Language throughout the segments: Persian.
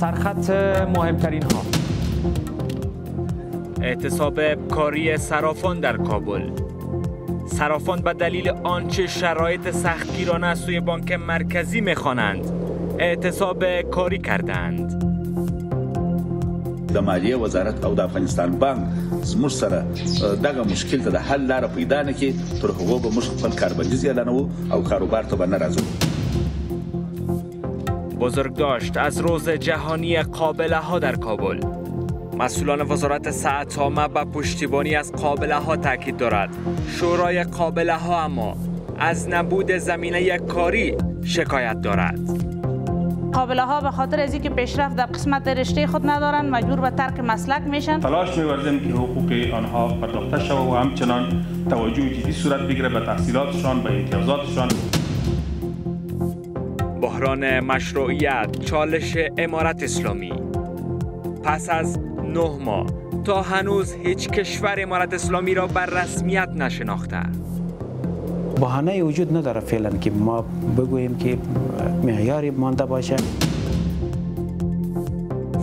سرخط مهمترین ها: اعتصاب کاری صرافان در کابل. صرافان به دلیل آنچه شرایط سختگیرانه از سوی بانک مرکزی می‌خوانند اعتصاب کاری کردند. د مالیه وزارت او د افغانستان بانک زموږ سره دغه مشکل ته د حل لاره پیدا نه کړي، تر هغو به موږ خپل کاربندیز اعلانوو او کاروبار ته به نه راځو. بزرگداشت از روز جهانی قابله ها در کابل. مسئولان وزارت صحت‌عامه به پشتیبانی از قابله ها تاکید دارد. شورای قابله ها اما از نبود زمینه کاری شکایت دارد. قابله ها به خاطر از اینکه پیشرفت در قسمت رشته خود ندارن مجبور به ترک مسلک میشن. تلاش می‌ورزیم که حقوق آنها پرداخته شود و همچنان توجه جدی صورت بگیره به تحصیلاتشان، به امتیازاتشان. بحران مشروعیت، چالش امارت اسلامی. پس از 9 ماه تا هنوز هیچ کشور امارت اسلامی را بر رسمیت نشناخته. بهانه‌ای وجود نداره فعلا که ما بگوییم که معیاری مانده باشه.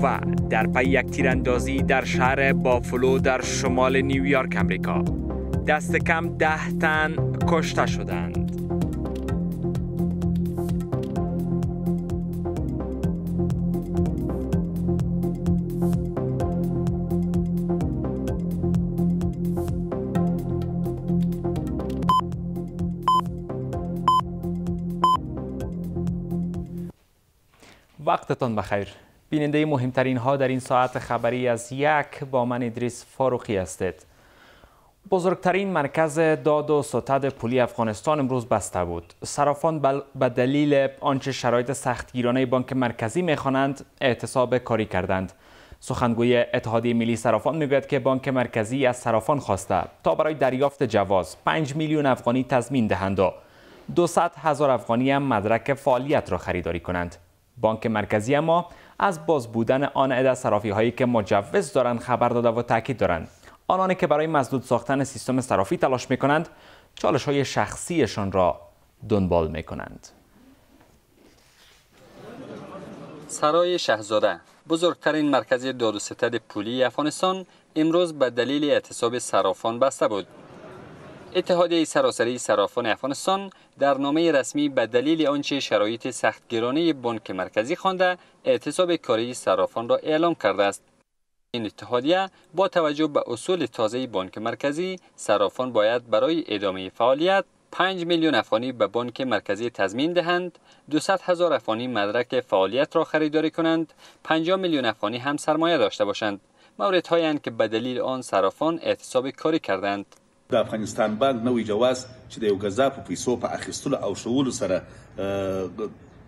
و در پی یک تیراندازی در شهر بافلو در شمال نیویورک امریکا، دست کم 10 تن کشته شدند. وقتتان بخیر. بیننده مهمترین ها در این ساعت خبری از یک با من ادریس فاروقی هستید. بزرگترین مرکز داد و ستد پولی افغانستان امروز بسته بود. صرافان به دلیل آنچه شرایط سختگیرانه بانک مرکزی می‌خوانند اعتصاب کاری کردند. سخنگوی اتحادیه ملی صرافان میگوید که بانک مرکزی از صرافان خواسته تا برای دریافت جواز 5 میلیون افغانی تضمین دهند و 200,000 افغانی هم مدرک فعالیت را خریداری کنند. بانک مرکزی اما از باز بودن آن عده صرافی هایی که مجوز دارند خبر داده و تاکید دارند آنانی که برای مسدود ساختن سیستم صرافی تلاش می کنند چالش های شخصیشان را دنبال می کنند. سرای شهزاده، بزرگترین مرکز داد و ستد پولی افغانستان، امروز به دلیل اعتصاب صرافان بسته بود. اتحادیه سراسری صرافان افغانستان در نامه رسمی به دلیل آنچه شرایط سختگیرانه بانک مرکزی خوانده اعتصاب کاری صرافان را اعلام کرده است. این اتحادیه با توجه به اصول تازه بانک مرکزی، صرافان باید برای ادامه فعالیت 5 میلیون افغانی به بانک مرکزی تضمین دهند، 200,000 افغانی مدرک فعالیت را خریداری کنند، 50 میلیون افغانی هم سرمایه داشته باشند. موردهایی اند که به دلیل آن صرافان اعتصاب کاری کردند. د افغانستان بانک نوی جواز چې د یو غذا په پیسو په اخیستلو او شولو سره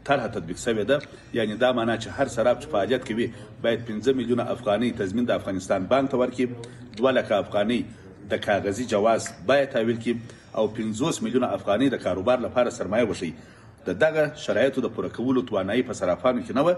طرحه تطبیق شوې ده، یعنی دا معنا چې هر صراف چې فعالیت کوي باید 15 میلیونه افغانۍ تضمین د افغانستان بانک ته ورکړي، 2 لکه افغانۍ د کاغذي جواز باید تحویل کړي او 50 میلیونه افغانۍ د کاروبار لپاره سرمایه وشي. د دغه شرایطو د پوره کولو توانایی په صرافانو کې نه وه.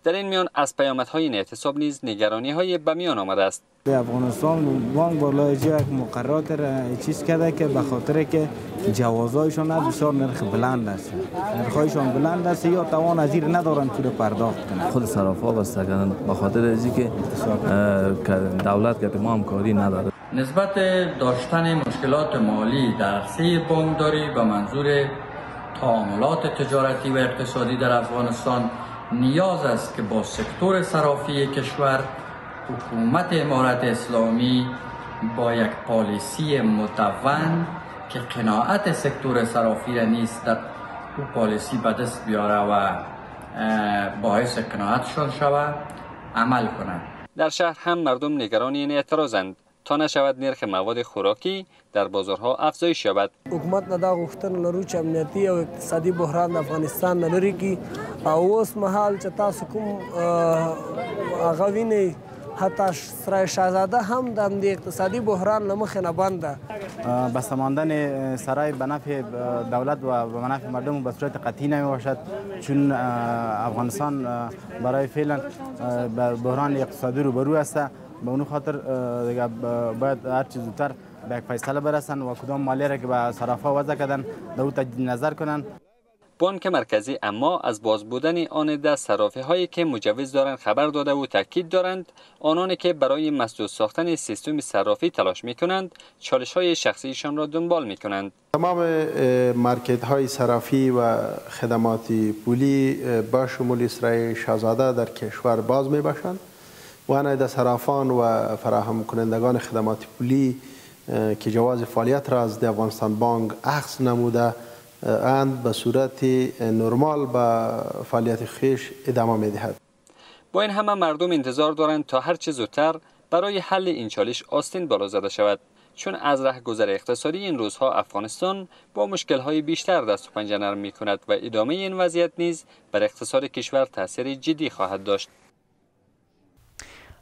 در این میان از پیامدهای این اعتصاب نیز نگرانی‌های به میان آمده است. افغانستان بانک بالای یک مقررات را چیز کرده که به خاطر که جوازهایشان بسیار نرخ بلند است، نرخ‌هایشان بلند است یا توان از این ندارند پول پرداخت کنند. خود صرافا بسته کردند به خاطر از اینکه دولت که ما همکاری نداره. نسبت داشتن مشکلات مالی در عرصه بانکداری به منظور تعاملات تجارتی و اقتصادی در افغانستان نیاز است که با سکتور صرافی کشور حکومت امارت اسلامی با یک پالیسی مدون که قناعت سکتور صرافی را نیست در او پالیسی به دست بیاره و باعث قناعتشان شود عمل کنند. در شهر هم مردم نگران این اعتراضند تا نشود نرخ مواد خوراکی در بازارها افزایش یابد. حکومت نه دا غوښتنه لرو چې امنیتي او اقتصادي بحران د افغانستان نه لرې کړي او اوس مهال چې تاسو کوم هغه وینئ حتی سرای شاهزاده هم د همدې اقتصادي بحران له مخې نه بند ده. بسته ماندن سرای به نفع دولت و به نفع مردم به صورت قطعی نمیباشد، چون افغانستان برای فعلا به بحران اقتصادی روبرو است. به اون خاطر باید هر چیز زودتر به یک فیصله برسن و کدام مالی را که به صرافا وضع کردن در او تجدید نظر کنند. بانک مرکزی اما از باز بودن آن در صرافی هایی که مجوز دارند خبر داده و تاکید دارند آنانی که برای مسدود ساختن سیستم صرافی تلاش می کنند چالش های شخصیشان را دنبال می کنند. تمام مارکت های صرافی و خدمات پولی با شمول اسرای شاهزاده در کشور باز می باشند و آن در صرافان و فراهم کنندگان خدمات پولی که جواز فعالیت را از افغانستان بانک اخذ نموده اند به صورت نرمال به فعالیت خویش ادامه می دهد. با این همه مردم انتظار دارند تا هر چه زودتر برای حل این چالش آستین بالا زده شود، چون از رهگذر اقتصادی این روزها افغانستان با مشکل‌های بیشتر دست و پنجه نرم می‌کند و ادامه این وضعیت نیز بر اقتصاد کشور تأثیر جدی خواهد داشت.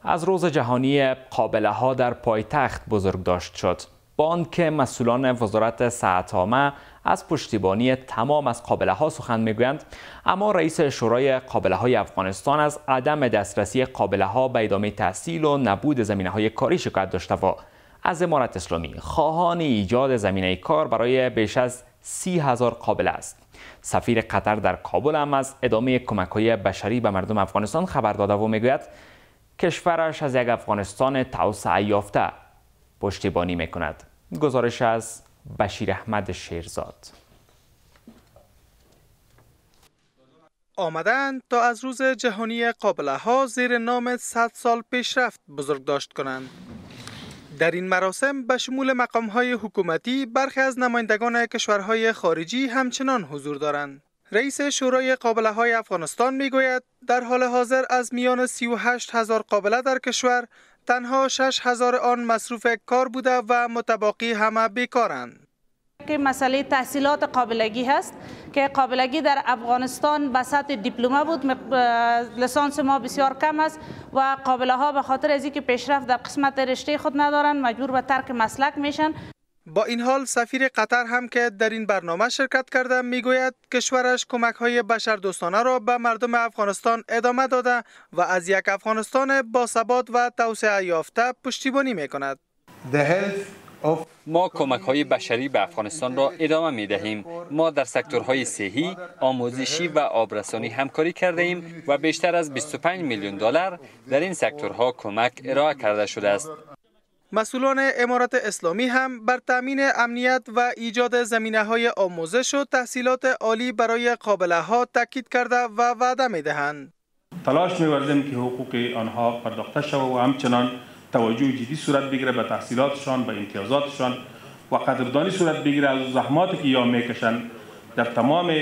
از روز جهانی قابله‌ها در پایتخت بزرگداشت شد. بانک مسئولان وزارت صحت عامه از پشتیبانی تمام از قابله‌ها سخن میگویند، اما رئیس شورای قابله‌های افغانستان از عدم دسترسی قابله‌ها به ادامه تحصیل و نبود زمینه‌های کاری شکایت داشته و از امارت اسلامی خواهان ایجاد زمینه کار برای بیش از 30,000 قابله است. سفیر قطر در کابل هم از ادامه کمک‌های بشری به مردم افغانستان خبر داده و میگوید کشورش از یک افغانستان توسعه یافته پشتیبانی میکند. گزارش از بشیر احمد شیرزاد. آمدند تا از روز جهانی قابله‌ها زیر نام 100 سال پیشرفت بزرگداشت کنند. در این مراسم به شمول مقام‌های حکومتی برخی از نمایندگان کشورهای خارجی همچنان حضور دارند. رئیس شورای قابله‌های افغانستان میگوید در حال حاضر از میان 38,000 قابله در کشور تنها 6,000 آن مصروف کار بوده و متباقی همه بیکارند. که مسئله تحصیلات قابلگی هست که قابلگی در افغانستان به سطح دیپلمه بود، لیسانس ما بسیار کم است و قابله ها به خاطر از اینکه پیشرفت در قسمت رشته خود ندارند مجبور به ترک مسلک میشن. با این حال سفیر قطر هم که در این برنامه شرکت کرده میگوید کشورش کمک‌های بشردوستانه را به مردم افغانستان ادامه داده و از یک افغانستان باثبات و توسعه یافته پشتیبانی میکند. ما کمک‌های بشری به افغانستان را ادامه می‌دهیم. ما در سکتورهای صحی، آموزشی و آبرسانی همکاری کرده ایم و بیشتر از 25 میلیون دلار در این سکتورها کمک ارائه کرده شده است. مسئولان امارت اسلامی هم بر تامین امنیت و ایجاد زمینه‌های آموزش و تحصیلات عالی برای قابله‌ها تاکید کرده و وعده می‌دهند. تلاش می‌ورزیم که حقوق آنها پرداخته شود و همچنان توجه جدی صورت بگیره به تحصیلاتشان، به امتیازاتشان و قدردانی صورت بگیره از زحماتی که یا میکشند در تمام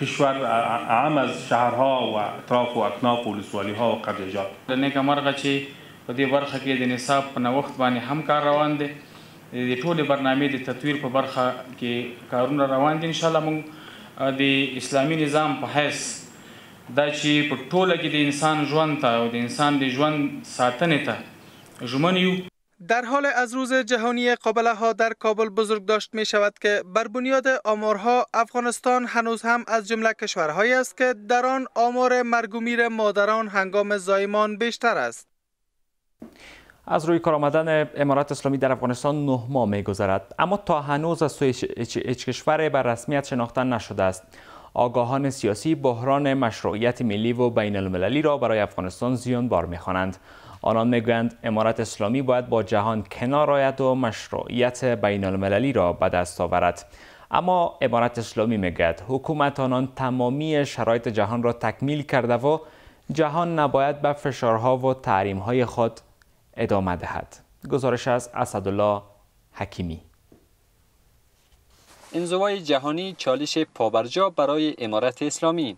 کشور، اعم از شهرها و اطراف و اکناف و ولسوالی‌ها و قبیله‌جات. نیکه مرغه چې په دې برخه کې د نصاب په نوښت باندې هم کار روان دی. د ټولې برنامې د تطویر په برخه کې کارونه روان دي. انشاءالله موږ د اسلامي نظام په حیث دا چې په ټوله کې د انسان ژوند ته او د انسان د ژوند ساتنې ته ژمن یو. در حال از روز جهانی قابله‌ها در کابل بزرگداشت می شود که بر بنیاد آمارها افغانستان هنوز هم از جمله کشورهایی است که در آن آمار مرگ و میر مادران هنگام زایمان بیشتر است. از روی کار آمدن امارت اسلامی در افغانستان 9 ماه می‌گذرد، اما تا هنوز از سوی هیچ کشور بر رسمیت شناخته نشده است. آگاهان سیاسی بحران مشروعیت ملی و بین المللی را برای افغانستان زیانبار می‌خوانند. آنان میگویند امارت اسلامی باید با جهان کنار آید و مشروعیت بین المللی را به دست آورد. اما امارت اسلامی میگوید حکومت آنان تمامی شرایط جهان را تکمیل کرده و جهان نباید به فشارها و تحریم‌های خود ادامه دهد. گزارش از اسدالله حکیمی. انزوای جهانی چالش پابرجا برای امارت اسلامی.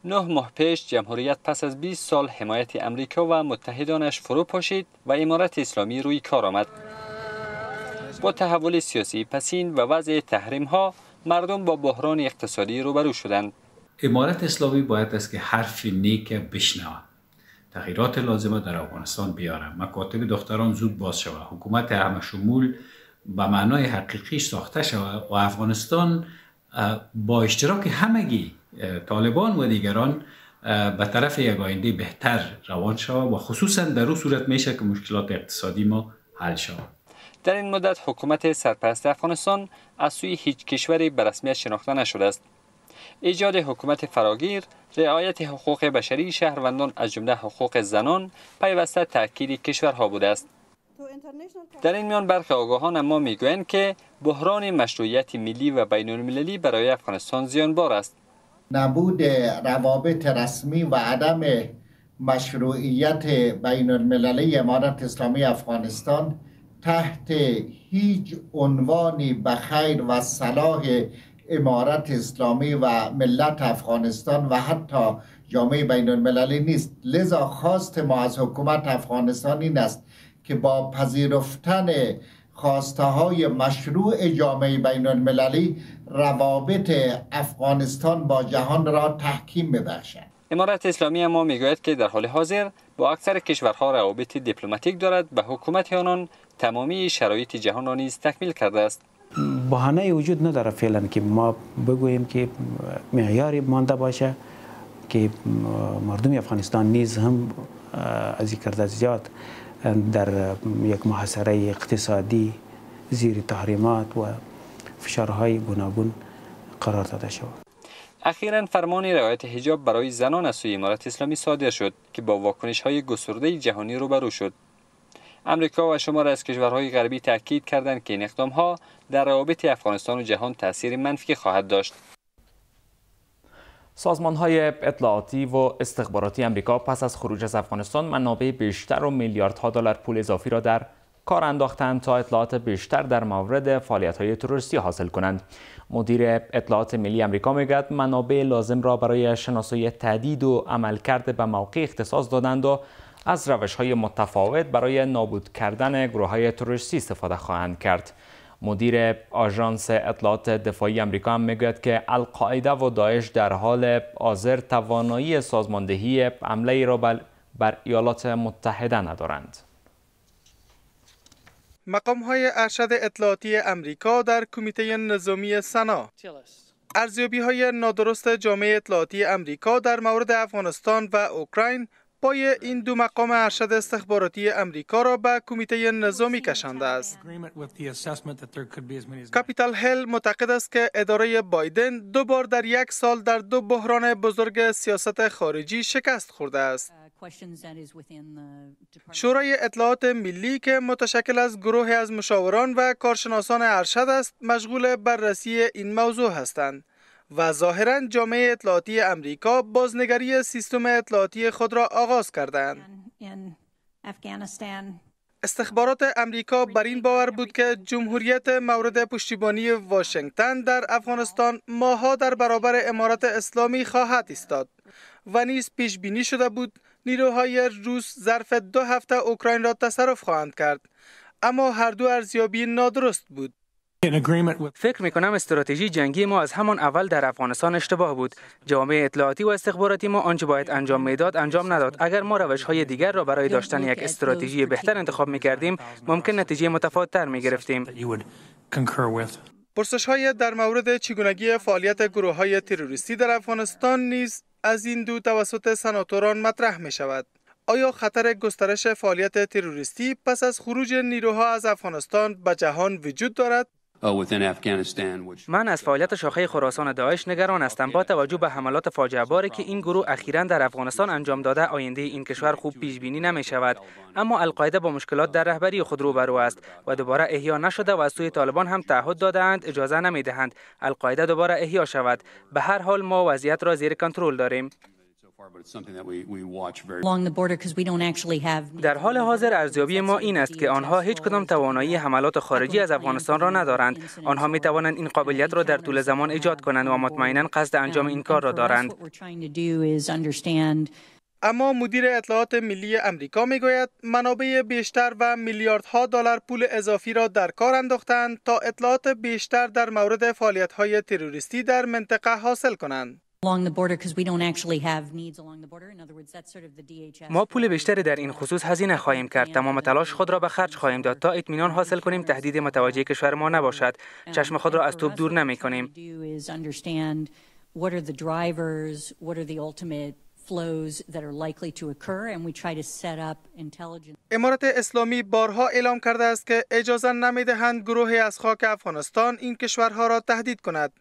9 ماه پیش جمهوریت پس از 20 سال حمایت امریکا و متحدانش فرو پاشید و امارت اسلامی روی کار آمد. با تحول سیاسی پسین و وضع تحریم ها مردم با بحران اقتصادی روبرو شدند. امارت اسلامی باید است که حرف نیک بشنود، تغییرات لازمه در افغانستان بیاره، مکاتب دختران زود باز شود، حکومت همه شمول به معنای حقیقیش ساخته شود و افغانستان با اشتراک همگی طالبان و دیگران به طرف یک آینده بهتر روان شود و خصوصا در اون صورت میشه که مشکلات اقتصادی ما حل شود. در این مدت حکومت سرپرست افغانستان از سوی هیچ کشوری به رسمیت شناخته نشده است. ایجاد حکومت فراگیر، رعایت حقوق بشری شهروندان از جمله حقوق زنان پیوسته تاکید کشورها بوده است. در این میان برخی آگاهان اما میگویند که بحران مشروعیت ملی و بین المللی برای افغانستان زیانبار است. نبود روابط رسمی و عدم مشروعیت بین المللی امارت اسلامی افغانستان تحت هیچ عنوانی به خیر و صلاح امارت اسلامی و ملت افغانستان و حتی جامعه بین المللی نیست. لذا خواست ما از حکومت افغانستان این است که با پذیرفتن خواسته های مشروع جامعه بین المللی روابط افغانستان با جهان را تحکیم ببخشد. امارت اسلامی اما میگوید که در حال حاضر با اکثر کشورها روابط دیپلماتیک دارد و حکومت آنان تمامی شرایط جهان را نیز تکمیل کرده است. بهانه وجود نداره فعلا که ما بگوییم که معیاری مانده باشه که مردم افغانستان نیز هم از یک زیاد در یک محاصره اقتصادی زیر تحریمات و فشارهای گوناگون قرار داده شود. اخیراً فرمان رعایت حجاب برای زنان از سوی امارت اسلامی صادر شد که با واکنش‌های گسترده جهانی روبرو شد. امریکا و شمار از کشورهای غربی تاکید کردند که این اقدام‌ها در روابط افغانستان و جهان تأثیر منفی خواهد داشت. سازمان‌های اطلاعاتی و استخباراتی امریکا پس از خروج از افغانستان منابع بیشتر و میلیاردها دلار پول اضافی را در کار انداختند تا اطلاعات بیشتر در مورد فعالیت‌های تروریستی حاصل کنند. مدیر اطلاعات ملی امریکا میگوید منابع لازم را برای شناسایی تهدید و عملکرد به موقع اختصاص دادند و از روش‌های متفاوت برای نابود کردن گروه‌های تروریستی استفاده خواهند کرد. مدیر آژانس اطلاعات دفاعی امریکا هم میگوید که القاعده و داعش در حال حاضر توانایی سازماندهی حمله را بر ایالات متحده ندارند. مقام‌های ارشد اطلاعاتی امریکا در کمیته نظامی سنا ارزیابی‌های نادرست جامعه اطلاعاتی امریکا در مورد افغانستان و اوکراین پای این دو مقام ارشد استخباراتی امریکا را به کمیته نظامی کشانده است. کاپیتال هیل معتقد است که اداره بایدن دو بار در یک سال در دو بحران بزرگ سیاست خارجی شکست خورده است. شورای اطلاعات ملی که متشکل از گروهی از مشاوران و کارشناسان ارشد است، مشغول بررسی این موضوع هستند و ظاهراً جامعه اطلاعاتی امریکا بازنگری سیستم اطلاعاتی خود را آغاز کردند. استخبارات امریکا بر این باور بود که جمهوریت مورد پشتیبانی واشنگتن در افغانستان ماه‌ها در برابر امارت اسلامی خواهد ایستاد و نیز پیش بینی شده بود نیروهای روس ظرف 2 هفته اوکراین را تصرف خواهند کرد، اما هر دو ارزیابی نادرست بود. فکر میکنم استراتژی جنگی ما از همان اول در افغانستان اشتباه بود. جامعه اطلاعاتی و استخباراتی ما آنچه باید انجام میداد انجام نداد. اگر ما روش‌های دیگر را برای داشتن یک استراتژی بهتر انتخاب میکردیم، ممکن نتیجه متفاوت‌تر میگرفتیم. پرسش‌های در مورد چگونگی فعالیت گروه‌های تروریستی در افغانستان نیز از این دو توسط سناتوران مطرح می‌شود. آیا خطر گسترش فعالیت تروریستی پس از خروج نیروها از افغانستان به جهان وجود دارد؟ من از فعالیت شاخه خراسان داعش نگران هستم. با توجه به حملات فاجعه باری که این گروه اخیراً در افغانستان انجام داده، آینده این کشور خوب پیش بینی نمی شود. اما القاعده با مشکلات در رهبری خود روبرو است و دوباره احیا نشده و از سوی طالبان هم تعهد داده‌اند اجازه نمی دهند القاعده دوباره احیا شود. به هر حال ما وضعیت را زیر کنترل داریم. در حال حاضر ارزیابی ما این است که آنها هیچ کدام توانایی حملات خارجی از افغانستان را ندارند. آنها می توانند این قابلیت را در طول زمان ایجاد کنند و مطمئنا قصد انجام این کار را دارند. اما مدیر اطلاعات ملی امریکا میگوید منابع بیشتر و میلیاردها دلار پول اضافی را در کار انداختند تا اطلاعات بیشتر در مورد فعالیت‌های تروریستی در منطقه حاصل کنند. ما پول بیشتری در این خصوص هزینه خواهیم کرد. تمام تلاش خود را به خرج خواهیم داد تا اطمینان حاصل کنیم تهدید متوجه کشور ما نباشد. چشم خود را از توپ دور نمی کنیم. امارت اسلامی بارها اعلام کرده است که اجازه نمی‌دهند گروهی از خاک افغانستان این کشورها را تهدید کند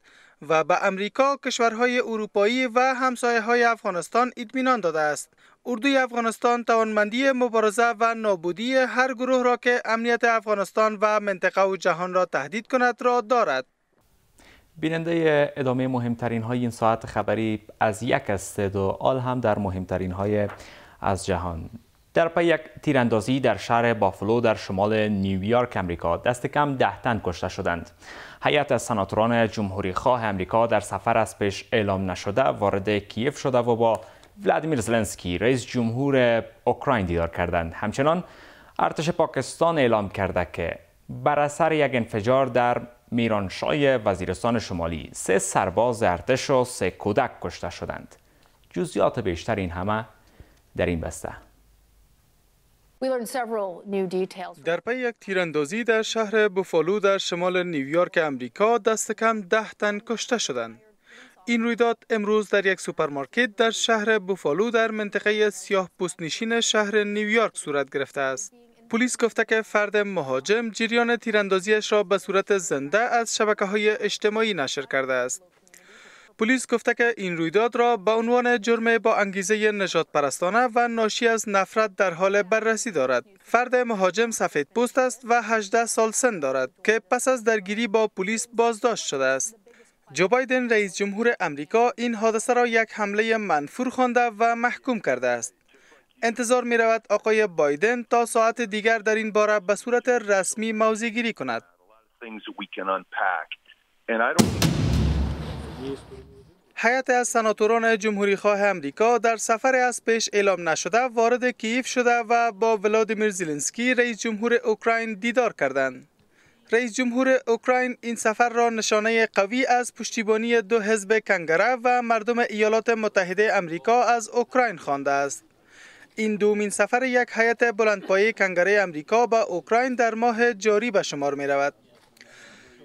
و به امریکا، کشورهای اروپایی و همسایه‌های افغانستان اطمینان داده است. اردوی افغانستان توانمندی مبارزه و نابودی هر گروه را که امنیت افغانستان و منطقه و جهان را تهدید کند را دارد. بیننده ادامه مهمترین های این ساعت خبری از یک هستید و آل هم در مهمترین های از جهان. در پی یک تیراندازی در شهر بافلو در شمال نیویورک امریکا دست کم 10 تن کشته شدند. هیئت از سناتوران جمهوری خواه امریکا در سفر از پیش اعلام نشده وارد کیف شده و با ولادیمیر زلنسکی رئیس جمهور اوکراین دیدار کردند. همچنان ارتش پاکستان اعلام کرده که بر اثر یک انفجار در میرانشاه وزیرستان شمالی 3 سرباز ارتش و 3 کودک کشته شدند. جزئیات بیشتر این همه در این بسته. در پی یک تیراندازی در شهر بوفالو در شمال نیویورک امریکا دست کم 10 تن کشته شدند. این رویداد امروز در یک سوپرمارکت در شهر بوفالو در منطقه سیاه پوست نشین شهر نیویورک صورت گرفته است. پلیس گفته که فرد مهاجم جریان تیراندازیش را به صورت زنده از شبکه‌های اجتماعی نشر کرده است. پلیس گفته که این رویداد را به عنوان جرم با انگیزه نژاد پرستانه و ناشی از نفرت در حال بررسی دارد. فرد مهاجم سفید پوست است و 18 سال سن دارد که پس از درگیری با پلیس بازداشت شده است. جو بایدن رئیس جمهور امریکا این حادثه را یک حمله منفور خوانده و محکوم کرده است. انتظار می رود آقای بایدن تا ساعت دیگر در این باره به صورت رسمی موضع گیری کند. هیئت از سناتوران جمهوری خواه امریکا در سفر از پیش اعلام نشده وارد کیف شده و با ولادیمیر زلنسکی رئیس جمهور اوکراین دیدار کردند. رئیس جمهور اوکراین این سفر را نشانه قوی از پشتیبانی 2 حزب کنگره و مردم ایالات متحده امریکا از اوکراین خوانده است. این دومین سفر یک هیئت بلندپایه کنگره امریکا به اوکراین در ماه جاری به شمار می رود.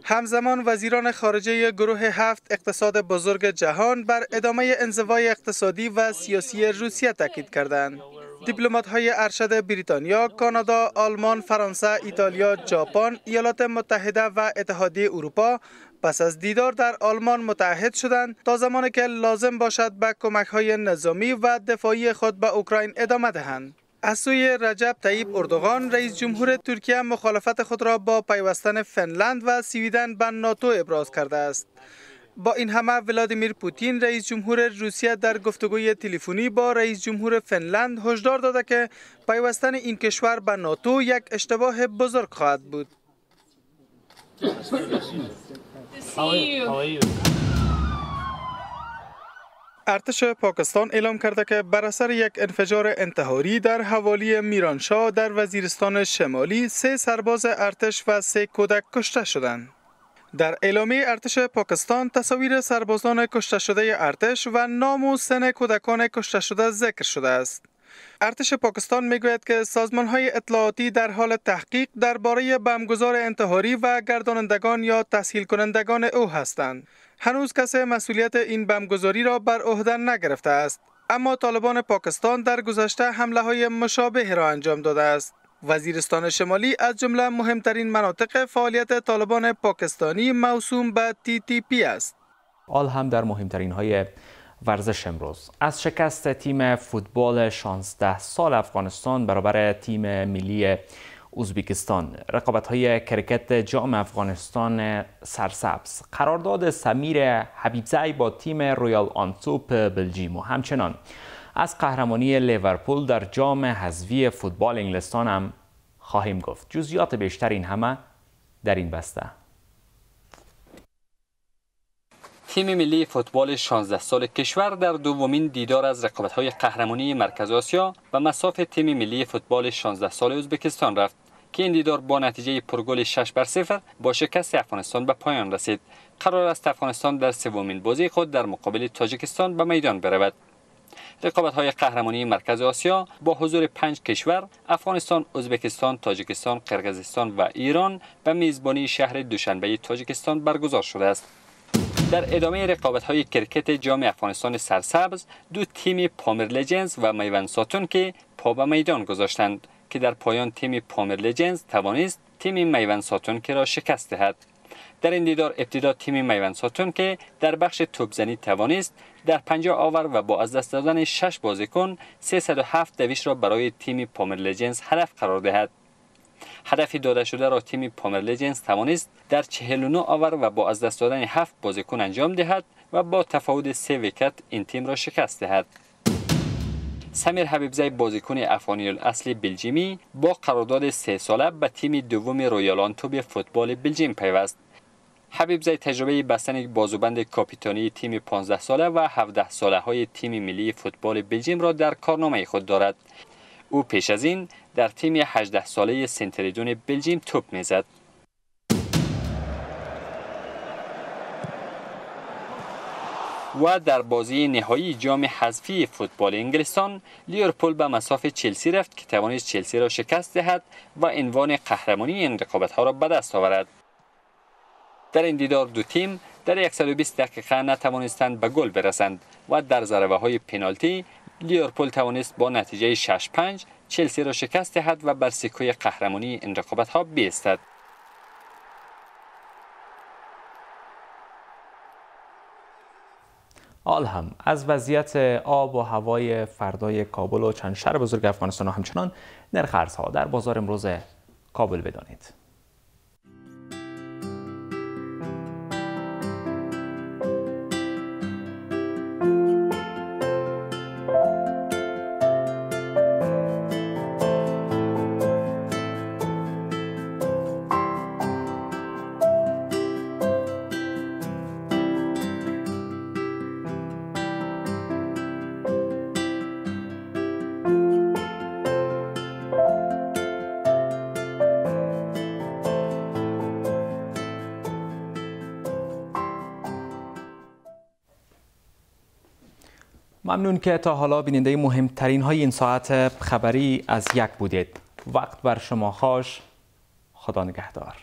همزمان وزیران خارجه گروه 7 اقتصاد بزرگ جهان بر ادامه انزوای اقتصادی و سیاسی روسیه تاکید کردند. دیپلمات‌های ارشد بریتانیا، کانادا، آلمان، فرانسه، ایتالیا، ژاپن، ایالات متحده و اتحادیه اروپا پس از دیدار در آلمان متحد شدند تا زمانی که لازم باشد به کمک‌های نظامی و دفاعی خود به اوکراین ادامه دهند. از سوی رجب طیب اردوغان رئیس جمهور ترکیه مخالفت خود را با پیوستن فنلند و سویدن به ناتو ابراز کرده است. با این همه ولادیمیر پوتین رئیس جمهور روسیه در گفتگوی تلفنی با رئیس جمهور فنلند هشدار داده که پیوستن این کشور به ناتو یک اشتباه بزرگ خواهد بود. ارتش پاکستان اعلام کرده که بر اثر یک انفجار انتحاری در حوالی میرانشاه در وزیرستان شمالی 3 سرباز ارتش و 3 کودک کشته شدند. در اعلامیه ارتش پاکستان تصاویر سربازان کشته شده ارتش و نام و سن کودکان کشته شده ذکر شده است. ارتش پاکستان میگوید که سازمان‌های اطلاعاتی در حال تحقیق درباره بمبگذار انتحاری و گردانندگان یا تسهیل کنندگان او هستند. هنوز کسی مسئولیت این بمبگذاری را بر عهده نگرفته است، اما طالبان پاکستان در گذشته حمله‌های مشابه را انجام داده است. وزیرستان شمالی از جمله مهمترین مناطق فعالیت طالبان پاکستانی موسوم به TTP است. آل هم در مهمترین های ورزش امروز از شکست تیم فوتبال 16 سال افغانستان برابر تیم ملی ازبکستان، رقابت‌های کرکت جام افغانستان سرسبز، قرارداد سمیر حبیبزی با تیم رویال آنتوپ بلژیم و همچنان از قهرمانی لیورپول در جام حذفی فوتبال انگلستان هم خواهیم گفت. جزئیات بیشتر این همه در این بسته. تیم ملی فوتبال 16 سال کشور در دومین دیدار از رقابت‌های قهرمانی مرکز آسیا به مصاف تیم ملی فوتبال 16 سال ازبکستان رفت که این دیدار با نتیجه پرگل 6-0 با شکست افغانستان به پایان رسید. قرار است افغانستان در سومین بازی خود در مقابل تاجیکستان به میدان برود. رقابت‌های قهرمانی مرکز آسیا با حضور 5 کشور افغانستان، ازبکستان، تاجیکستان، قرقیزستان و ایران به میزبانی شهر دوشنبه تاجیکستان برگزار شده است. در ادامه رقابت‌های کرکت جام افغانستان سرسبز، 2 تیم پامر لجنز و میوند ساتون که پا به میدان گذاشتند که در پایان تیم پامر لجنز توانست تیم میوند ساتون که را شکست دهد. در این دیدار ابتدا تیم میوند ساتون که در بخش توپزنی توانست در 50 آور و با از دست دادن 6 بازیکن 307 دویش را برای تیم پامر لژندز هدف قرار دهد. هدف داده شده را تیم پامر لژندز توانست در 49 آور و با از دست دادن 7 بازیکن انجام دهد و با تفاوت 3 ویکت این تیم را شکست دهد. سمیر حبیبزی بازیکن افغانی الاصل بلژیمی با قرارداد 3 ساله به تیم دوم رویال آنتوب فوتبال بلژیم پیوست. حبیبزی تجربه بستن بازوبند کاپیتانی تیم 15 ساله و 17 ساله های تیم ملی فوتبال بلژیم را در کارنامه خود دارد. او پیش از این در تیم 18 ساله سنتریدون بلژیم توپ میزد. و در بازی نهایی جام حذفی فوتبال انگلستان لیورپول به مصاف چلسی رفت که توانست چلسی را شکست دهد و عنوان قهرمانی این رقابت‌ها را به دست آورد. در این دیدار دو تیم در 120 دقیقه نتوانستند به گل برسند و در ضربه‌های پنالتی لیورپول توانست با نتیجه 6-5 چلسی را شکست دهد و بر سکوی قهرمانی این رقابت‌ها بایستد. حال هم از وضعیت آب و هوای فردای کابل و چند شهر بزرگ افغانستان و همچنان نرخ ارزها در بازار امروز کابل بدانید. ممنون که تا حالا بیننده مهمترین های این ساعت خبری از یک بودید. وقت بر شما خوش. خدا نگهدار.